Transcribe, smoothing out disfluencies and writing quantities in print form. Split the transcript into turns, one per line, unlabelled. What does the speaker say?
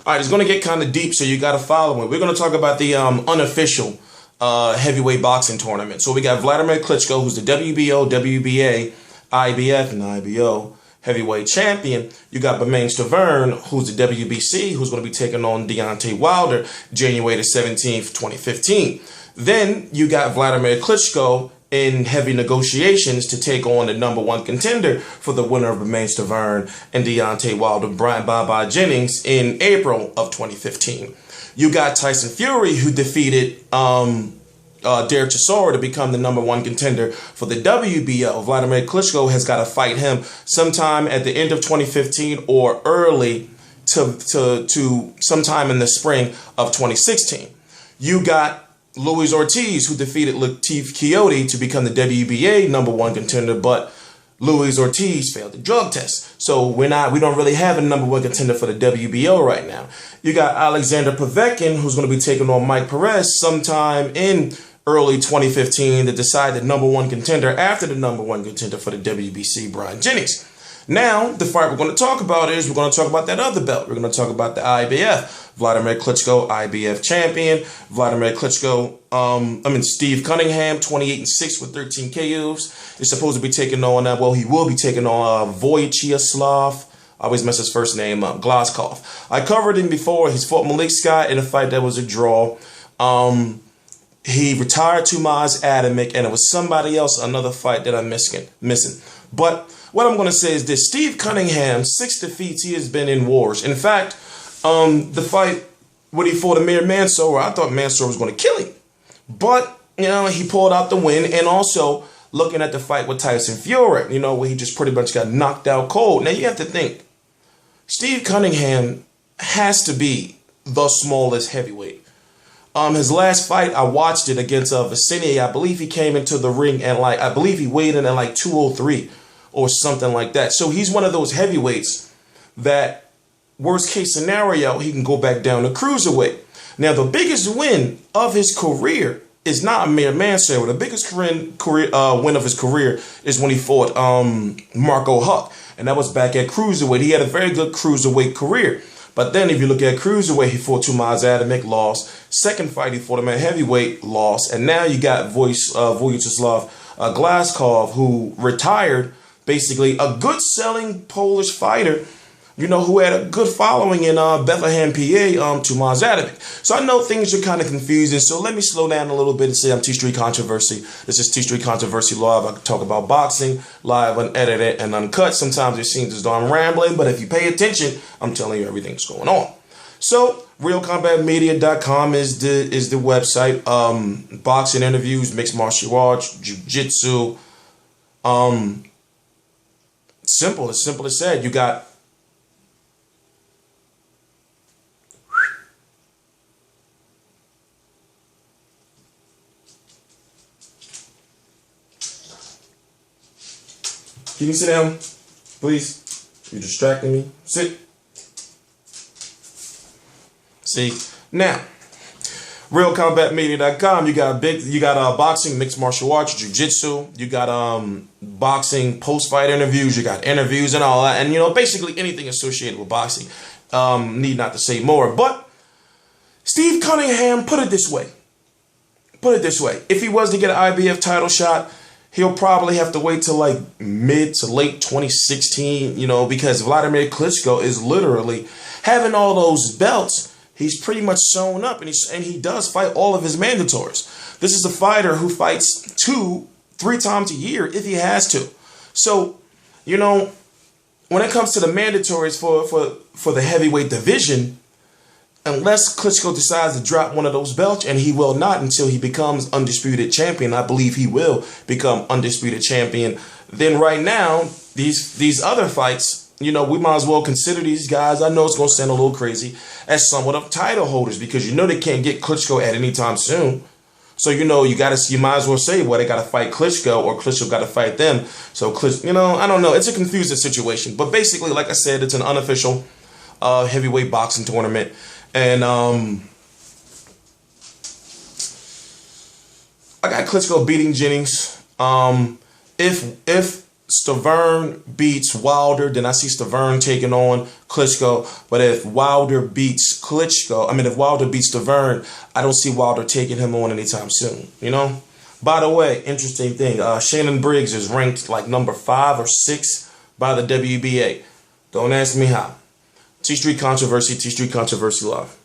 All right, it's going to get kind of deep, so you got to follow it. We're going to talk about the unofficial heavyweight boxing tournament. So we got Vladimir Klitschko, who's the WBO, WBA, IBF, and IBO heavyweight champion. You got Bermane Stiverne, who's the WBC, who's going to be taking on Deontay Wilder January the 17th, 2015. Then you got Vladimir Klitschko in heavy negotiations to take on the #1 contender for the winner of Bermane Stiverne and Deontay Wilder, Brian Baba Jennings, in April of 2015. You got Tyson Fury, who defeated Derek Chisora to become the #1 contender for the WBO. Vladimir Klitschko has got to fight him sometime at the end of 2015 or early to sometime in the spring of 2016. You got Luis Ortiz, who defeated Latif Kiyoti to become the WBA #1 contender, but Luis Ortiz failed the drug test. So we don't really have a #1 contender for the WBO right now. You got Alexander Povetkin, who's going to be taking on Mike Perez sometime in early 2015 to decide the #1 contender after the #1 contender for the WBC, Brian Jennings. Now, the fight we're going to talk about that other belt. We're going to talk about the IBF. Vladimir Klitschko, IBF champion. Vladimir Klitschko, Steve Cunningham, 28-6 with 13 KOs. Is supposed to be taking on, he will be taking on Wojciech. I always mess his first name up, Glazkov. I covered him before. He's fought Malik Scott in a fight that was a draw. He retired Tumaz Adamek, and it was somebody else, another fight that I'm missing. But what I'm going to say is this: Steve Cunningham, 6 defeats. He has been in wars. In fact, the fight when he fought Amir Mansour, I thought Mansour was going to kill him. But, he pulled out the win. And also, looking at the fight with Tyson Fury, where he just pretty much got knocked out cold. Now, you have to think, Steve Cunningham has to be the smallest heavyweight. His last fight, I watched it against Vicente. I believe he came into the ring and I believe he weighed in at 203 or something like that. So he's one of those heavyweights that, worst case scenario, he can go back down to cruiserweight. Now, the biggest win of his career is not Amir Mansour. The biggest win of his career is when he fought Marco Huck, and that was back at cruiserweight. He had a very good cruiserweight career. But then if you look at cruiserweight, he fought Tumaz Adamek, lost. Second fight, he fought him at heavyweight, lost. And now you got Wojciech Glazkov, who retired, basically a good-selling Polish fighter, who had a good following in Bethlehem, PA, Tumaz Adamek. So I know things are kind of confusing, so let me slow down a little bit and say I'm T-Street Controversy. This is T-Street Controversy Live. I talk about boxing, live, unedited, and uncut. Sometimes it seems as though I'm rambling, but if you pay attention, I'm telling you everything that's going on. So, RealCombatMedia.com is the website. Boxing interviews, mixed martial arts, jiu-jitsu. Simple as said. You got Can you sit down, please? You're distracting me. Sit. See, now, RealCombatMedia.com. You got boxing, mixed martial arts, jiu-jitsu. You got boxing post-fight interviews. You got interviews and all that, and basically anything associated with boxing. Need not to say more, but Steve Cunningham put it this way. If he was to get an IBF title shot, he'll probably have to wait till mid to late 2016, because Vladimir Klitschko is literally having all those belts. He's pretty much shown up, and he does fight all of his mandatories. This is a fighter who fights 2-3 times a year if he has to. So, when it comes to the mandatories for the heavyweight division, unless Klitschko decides to drop one of those belts, and he will not until he becomes undisputed champion, I believe he will become undisputed champion, then right now, these other fights, we might as well consider these guys, I know it's going to sound a little crazy, as somewhat of title holders, because they can't get Klitschko at any time soon. So, you might as well say, they got to fight Klitschko, or Klitschko got to fight them. So, I don't know. It's a confusing situation. But basically, like I said, it's an unofficial heavyweight boxing tournament. And I got Klitschko beating Jennings. If Stavern beats Wilder, then I see Stavern taking on Klitschko. But if Wilder beats if Wilder beats Stavern, I don't see Wilder taking him on anytime soon, you know? By the way, interesting thing, Shannon Briggs is ranked like number 5 or 6 by the WBA. Don't ask me how. T Street Controversy, T Street Controversy Love.